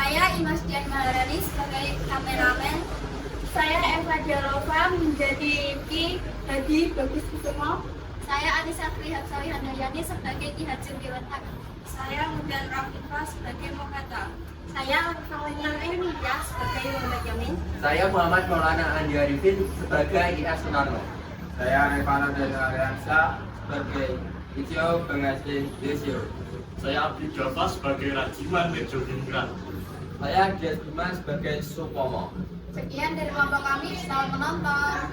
Saya Imas Dian Maharani sebagai kameramen. Saya Eva Dialova menjadi Ki Hadi Bagus Kusumo. Saya Anissa Krihapsawi Handayani sebagai Ki Hajun Dewata. Saya Mudan Rafifa sebagai Mokata. Saya Kawanyan Emilia sebagai Muhammad Yamin. Saya Muhammad Maulana Andi Arifin sebagai I.A. Sunarno. Saya Revana dan Ariansa sebagai Ijo Pengasin Desio. Saya Abdi Java sebagai Rajiman Mejo Indra. Saya Dias Bima sebagai Supomo. Sekian dari kelompok kami, selamat menonton.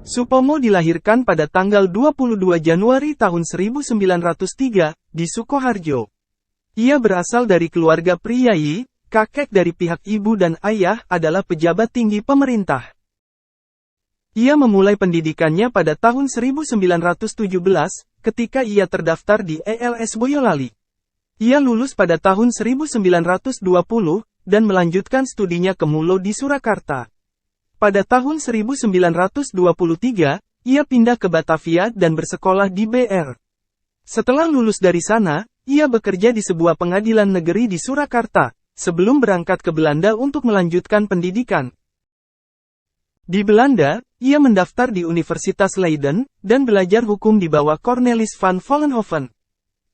Supomo dilahirkan pada tanggal 22 Januari tahun 1903, di Sukoharjo. Ia berasal dari keluarga priyayi, kakek dari pihak ibu dan ayah adalah pejabat tinggi pemerintah. Ia memulai pendidikannya pada tahun 1917, ketika ia terdaftar di ELS Boyolali. Ia lulus pada tahun 1920, dan melanjutkan studinya ke Mulo di Surakarta. Pada tahun 1923, ia pindah ke Batavia dan bersekolah di BR. Setelah lulus dari sana, ia bekerja di sebuah pengadilan negeri di Surakarta, sebelum berangkat ke Belanda untuk melanjutkan pendidikan. Di Belanda, ia mendaftar di Universitas Leiden, dan belajar hukum di bawah Cornelis van Vollenhoven.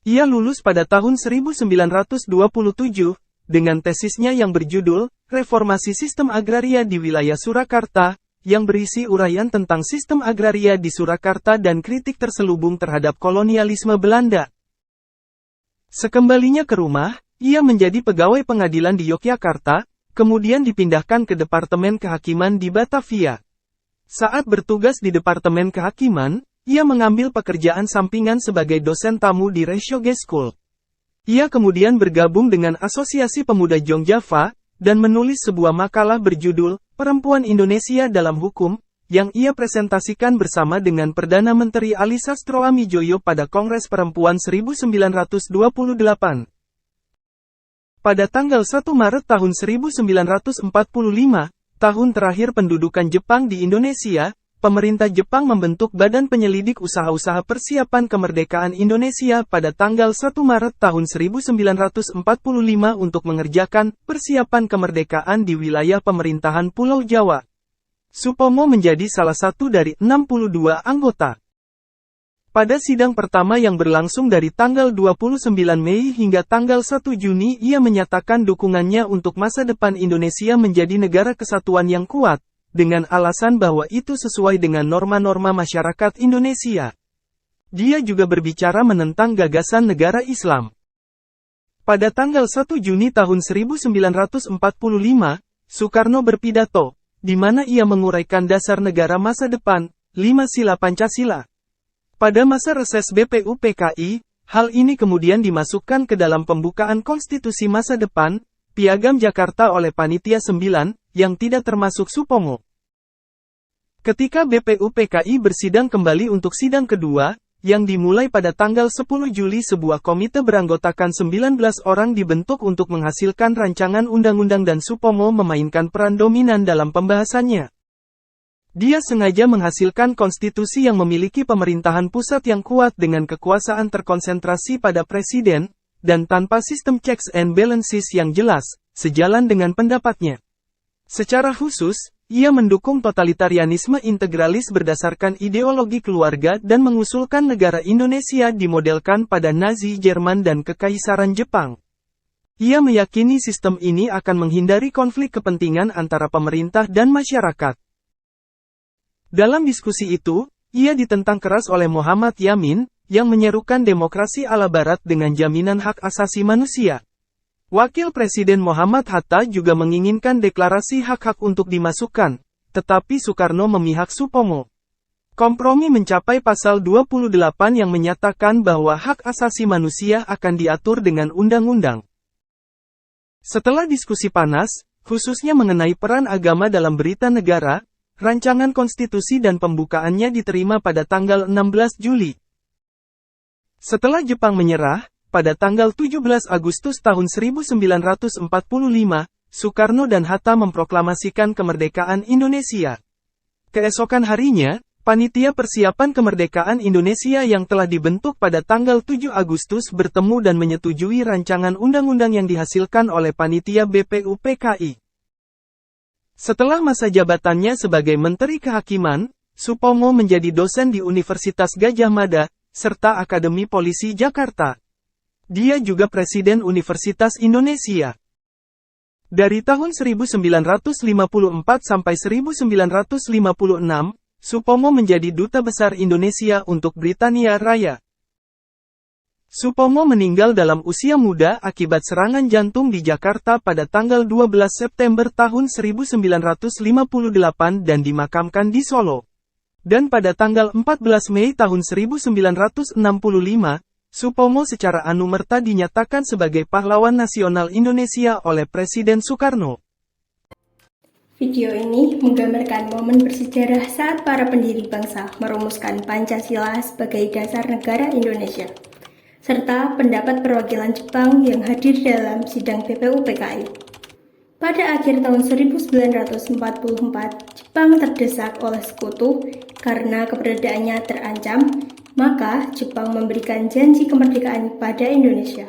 Ia lulus pada tahun 1927, dengan tesisnya yang berjudul, Reformasi Sistem Agraria di Wilayah Surakarta, yang berisi uraian tentang sistem agraria di Surakarta dan kritik terselubung terhadap kolonialisme Belanda. Sekembalinya ke rumah, ia menjadi pegawai pengadilan di Yogyakarta, kemudian dipindahkan ke Departemen Kehakiman di Batavia. Saat bertugas di Departemen Kehakiman, ia mengambil pekerjaan sampingan sebagai dosen tamu di Reshoge School. Ia kemudian bergabung dengan Asosiasi Pemuda Jongjava, dan menulis sebuah makalah berjudul, Perempuan Indonesia dalam Hukum, yang ia presentasikan bersama dengan Perdana Menteri Ali Sastroamidjojo pada Kongres Perempuan 1928. Pada tanggal 1 Maret tahun 1945, tahun terakhir pendudukan Jepang di Indonesia, pemerintah Jepang membentuk Badan Penyelidik Usaha-Usaha Persiapan Kemerdekaan Indonesia pada tanggal 1 Maret tahun 1945 untuk mengerjakan persiapan kemerdekaan di wilayah pemerintahan Pulau Jawa. Supomo menjadi salah satu dari 62 anggota. Pada sidang pertama yang berlangsung dari tanggal 29 Mei hingga tanggal 1 Juni ia menyatakan dukungannya untuk masa depan Indonesia menjadi negara kesatuan yang kuat, dengan alasan bahwa itu sesuai dengan norma-norma masyarakat Indonesia. Dia juga berbicara menentang gagasan negara Islam. Pada tanggal 1 Juni tahun 1945, Soekarno berpidato, di mana ia menguraikan dasar negara masa depan, 5 sila Pancasila. Pada masa reses BPUPKI, hal ini kemudian dimasukkan ke dalam pembukaan konstitusi masa depan, Piagam Jakarta oleh Panitia 9, yang tidak termasuk Supomo. Ketika BPUPKI bersidang kembali untuk sidang kedua, yang dimulai pada tanggal 10 Juli sebuah komite beranggotakan 19 orang dibentuk untuk menghasilkan rancangan undang-undang dan Supomo memainkan peran dominan dalam pembahasannya. Dia sengaja menghasilkan konstitusi yang memiliki pemerintahan pusat yang kuat dengan kekuasaan terkonsentrasi pada presiden, dan tanpa sistem checks and balances yang jelas, sejalan dengan pendapatnya. Secara khusus, ia mendukung totalitarianisme integralis berdasarkan ideologi keluarga dan mengusulkan negara Indonesia dimodelkan pada Nazi Jerman dan Kekaisaran Jepang. Ia meyakini sistem ini akan menghindari konflik kepentingan antara pemerintah dan masyarakat. Dalam diskusi itu, ia ditentang keras oleh Muhammad Yamin, yang menyerukan demokrasi ala Barat dengan jaminan hak asasi manusia. Wakil Presiden Muhammad Hatta juga menginginkan deklarasi hak-hak untuk dimasukkan, tetapi Soekarno memihak Supomo. Kompromi mencapai pasal 28 yang menyatakan bahwa hak asasi manusia akan diatur dengan undang-undang. Setelah diskusi panas, khususnya mengenai peran agama dalam berita negara, rancangan konstitusi dan pembukaannya diterima pada tanggal 16 Juli. Setelah Jepang menyerah, pada tanggal 17 Agustus tahun 1945, Soekarno dan Hatta memproklamasikan kemerdekaan Indonesia. Keesokan harinya, Panitia Persiapan Kemerdekaan Indonesia yang telah dibentuk pada tanggal 7 Agustus bertemu dan menyetujui rancangan undang-undang yang dihasilkan oleh Panitia BPUPKI. Setelah masa jabatannya sebagai Menteri Kehakiman, Supomo menjadi dosen di Universitas Gadjah Mada, serta Akademi Polisi Jakarta. Dia juga Presiden Universitas Indonesia. Dari tahun 1954 sampai 1956, Supomo menjadi Duta Besar Indonesia untuk Britania Raya. Supomo meninggal dalam usia muda akibat serangan jantung di Jakarta pada tanggal 12 September tahun 1958 dan dimakamkan di Solo. Dan pada tanggal 14 Mei tahun 1965, Supomo secara anumerta dinyatakan sebagai pahlawan nasional Indonesia oleh Presiden Soekarno. Video ini menggambarkan momen bersejarah saat para pendiri bangsa merumuskan Pancasila sebagai dasar negara Indonesia, serta pendapat perwakilan Jepang yang hadir dalam sidang BPUPKI. Pada akhir tahun 1944, Jepang terdesak oleh sekutu karena keberadaannya terancam, maka Jepang memberikan janji kemerdekaan pada Indonesia.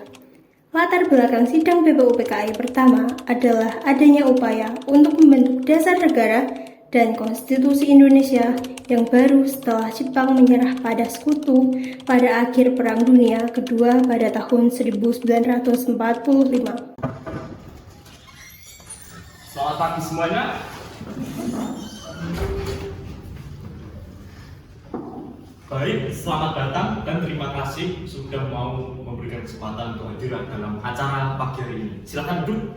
Latar belakang sidang BPUPKI pertama adalah adanya upaya untuk membentuk dasar negara dan konstitusi Indonesia yang baru setelah Jepang menyerah pada sekutu pada akhir Perang Dunia Kedua pada tahun 1945. Selamat pagi semuanya. Baik, selamat datang dan terima kasih sudah mau memberikan kesempatan untuk hadir dalam acara pagi hari ini. Silakan duduk.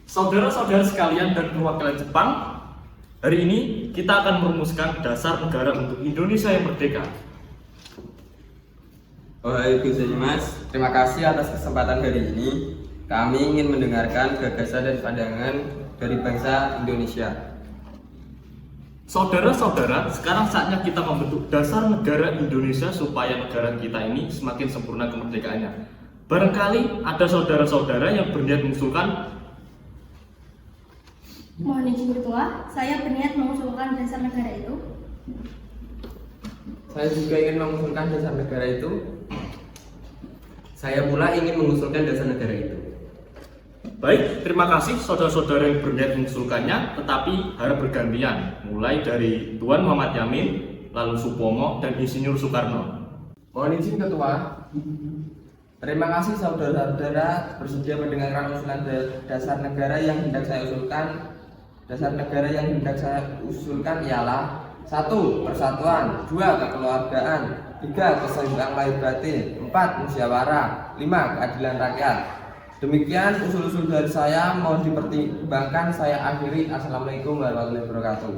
Saudara-saudara sekalian dan perwakilan Jepang, hari ini kita akan merumuskan dasar negara untuk Indonesia yang merdeka. Gozaimasu, terima kasih atas kesempatan hari ini. Kami ingin mendengarkan gagasan dan pandangan dari bangsa Indonesia. Saudara-saudara, sekarang saatnya kita membentuk dasar negara Indonesia supaya negara kita ini semakin sempurna kemerdekaannya. Barangkali ada saudara-saudara yang berniat mengusulkan. Mohon izin Ketua, saya berniat mengusulkan dasar negara itu. Saya juga ingin mengusulkan dasar negara itu. Saya pula ingin mengusulkan dasar negara itu. Baik, terima kasih saudara-saudara yang berniat mengusulkannya, tetapi harap bergantian, mulai dari Tuan Muhammad Yamin, lalu Supomo, dan Insinyur Soekarno. Mohon izin Ketua. Terima kasih saudara-saudara bersedia mendengarkan usulan dasar negara yang hendak saya usulkan. Dasar negara yang hendak saya usulkan ialah 1. Persatuan, 2. Kekeluargaan, 3. Keseimbangan lahir batin, 4. Musyawarah, 5. Keadilan rakyat. Demikian usul-usul dari saya, mohon dipertimbangkan. Saya akhiri. Assalamualaikum warahmatullahi wabarakatuh.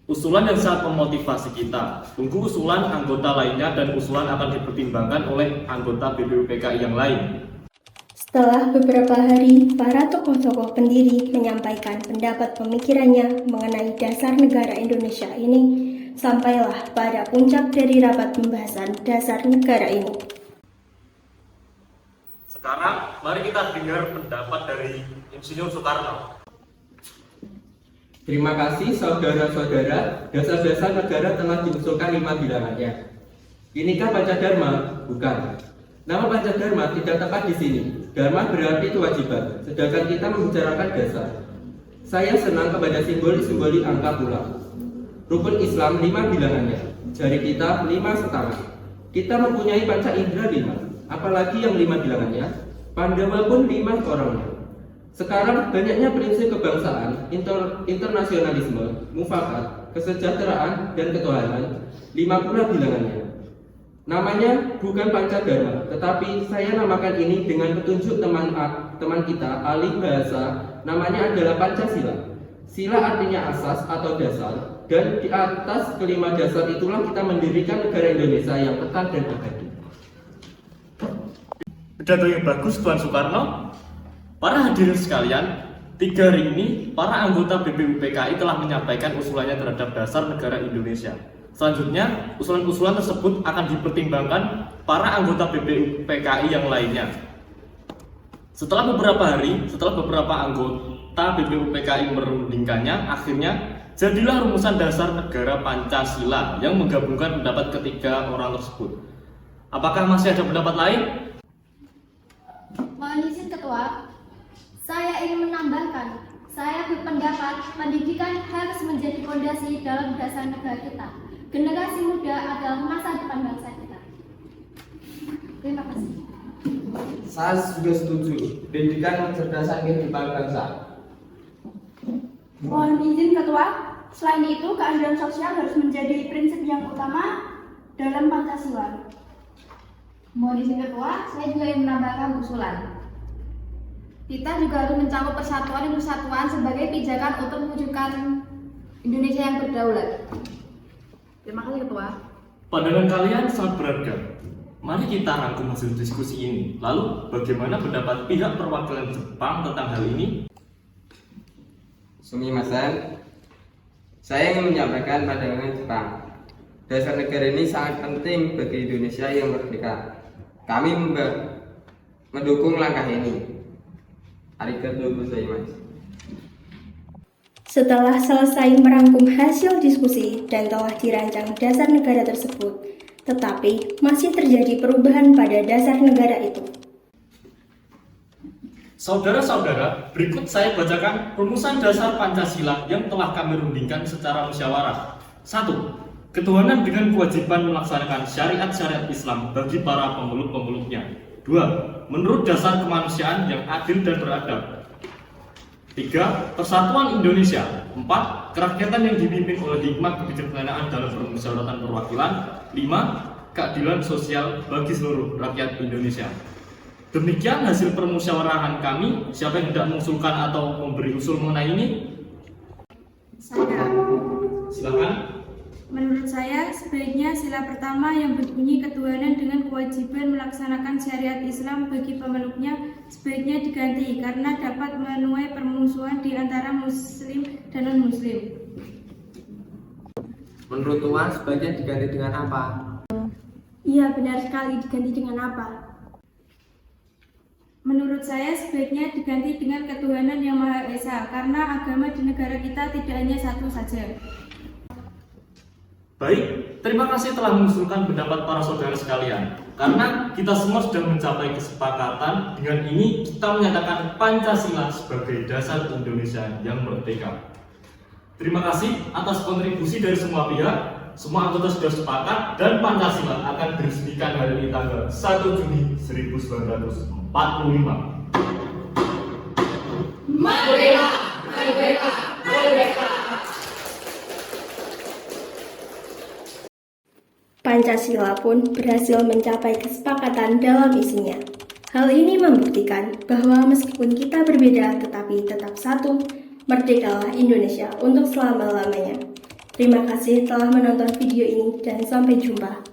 Usulan yang sangat memotivasi kita. Tunggu usulan anggota lainnya dan usulan akan dipertimbangkan oleh anggota BPUPKI yang lain. Setelah beberapa hari, para tokoh-tokoh pendiri menyampaikan pendapat pemikirannya mengenai dasar negara Indonesia ini, sampailah pada puncak dari rapat pembahasan dasar negara ini. Sekarang, mari kita dengar pendapat dari Insinyur Soekarno. Terima kasih saudara-saudara. Dasar-dasar negara telah diusulkan 5 bilangannya. Inikah Pancadharma? Bukan. Nama Pancadharma tidak tepat di sini. Dharma berarti kewajiban, sedangkan kita membicarakan dasar. Saya senang kepada simbol-simbol angka pula. Rukun Islam 5 bilangannya. Jari kita 5,5. Kita mempunyai panca indera 5. Apalagi yang 5 bilangannya. Pandawa pun 5 orangnya. Sekarang banyaknya prinsip kebangsaan, internasionalisme, mufakat, kesejahteraan, dan ketuhanan. 5 pula bilangannya. Namanya bukan Pancadharma, tetapi saya namakan ini dengan petunjuk teman kita, ahli bahasa. Namanya adalah Pancasila. Sila artinya asas atau dasar, dan di atas kelima dasar itulah kita mendirikan negara Indonesia yang kekal dan abadi. Pidato yang bagus, Tuan Soekarno. Para hadirin sekalian, 3 hari ini para anggota BPUPKI telah menyampaikan usulannya terhadap dasar negara Indonesia. Selanjutnya, usulan-usulan tersebut akan dipertimbangkan para anggota BPUPKI yang lainnya. Setelah beberapa hari, setelah beberapa anggota BPUPKI merundingkannya, akhirnya jadilah rumusan dasar negara Pancasila yang menggabungkan pendapat ketiga orang tersebut. Apakah masih ada pendapat lain? Mohon izin Ketua, saya ingin menambahkan, saya berpendapat pendidikan harus menjadi fondasi dalam dasar negara kita. Generasi muda adalah masa depan bangsa kita. Terima kasih. Saya juga setuju. Pendidikan mencerdaskan kehidupan bangsa. Mohon izin Ketua, selain itu keadilan sosial harus menjadi prinsip yang utama dalam Pancasila. Mohon izin Ketua, saya juga ingin menambahkan usulan. Kita juga harus mencakup persatuan dan kesatuan sebagai pijakan untuk mewujudkan Indonesia yang berdaulat. Terima kasih Ketua. Pandangan kalian sangat berharga. Mari kita rangkum hasil diskusi ini. Lalu, bagaimana pendapat pihak perwakilan Jepang tentang hal ini? Sumimasen, saya ingin menyampaikan pandangan Jepang. Dasar negara ini sangat penting bagi Indonesia yang merdeka. Kami mendukung langkah ini. Arigatou gozaimasu. Setelah selesai merangkum hasil diskusi dan telah dirancang dasar negara tersebut, tetapi masih terjadi perubahan pada dasar negara itu. Saudara-saudara, berikut saya bacakan rumusan dasar Pancasila yang telah kami rundingkan secara musyawarah. 1. Ketuhanan dengan kewajiban melaksanakan syariat-syariat Islam bagi para pemeluk-pemeluknya. 2. Menurut dasar kemanusiaan yang adil dan beradab. 3. Persatuan Indonesia. 4. Kerakyatan yang dipimpin oleh hikmah kebijaksanaan dalam permusyawaratan perwakilan. 5. Keadilan sosial bagi seluruh rakyat Indonesia. Demikian hasil permusyawarahan kami. Siapa yang hendak mengusulkan atau memberi usul mengenai ini? Saya. Silakan. Menurut saya, sebaiknya sila pertama yang berbunyi ketuhanan dengan kewajiban melaksanakan syariat Islam bagi pemeluknya sebaiknya diganti karena dapat menuai permusuhan di antara muslim dan non-muslim. Menurut Tuan, sebaiknya diganti dengan apa? Iya, benar sekali, diganti dengan apa? Menurut saya, sebaiknya diganti dengan ketuhanan yang Maha Esa karena agama di negara kita tidak hanya satu saja. Baik, terima kasih telah mengusulkan pendapat para saudara sekalian. Karena kita semua sudah mencapai kesepakatan, dengan ini kita menyatakan Pancasila sebagai dasar Indonesia yang merdeka. Terima kasih atas kontribusi dari semua pihak. Semua anggota sudah sepakat dan Pancasila akan diresmikan hari ini tanggal 1 Juni 1945. Merdeka! Merdeka! Merdeka! Pancasila pun berhasil mencapai kesepakatan dalam isinya. Hal ini membuktikan bahwa meskipun kita berbeda tetapi tetap satu, merdekalah Indonesia untuk selama-lamanya. Terima kasih telah menonton video ini dan sampai jumpa.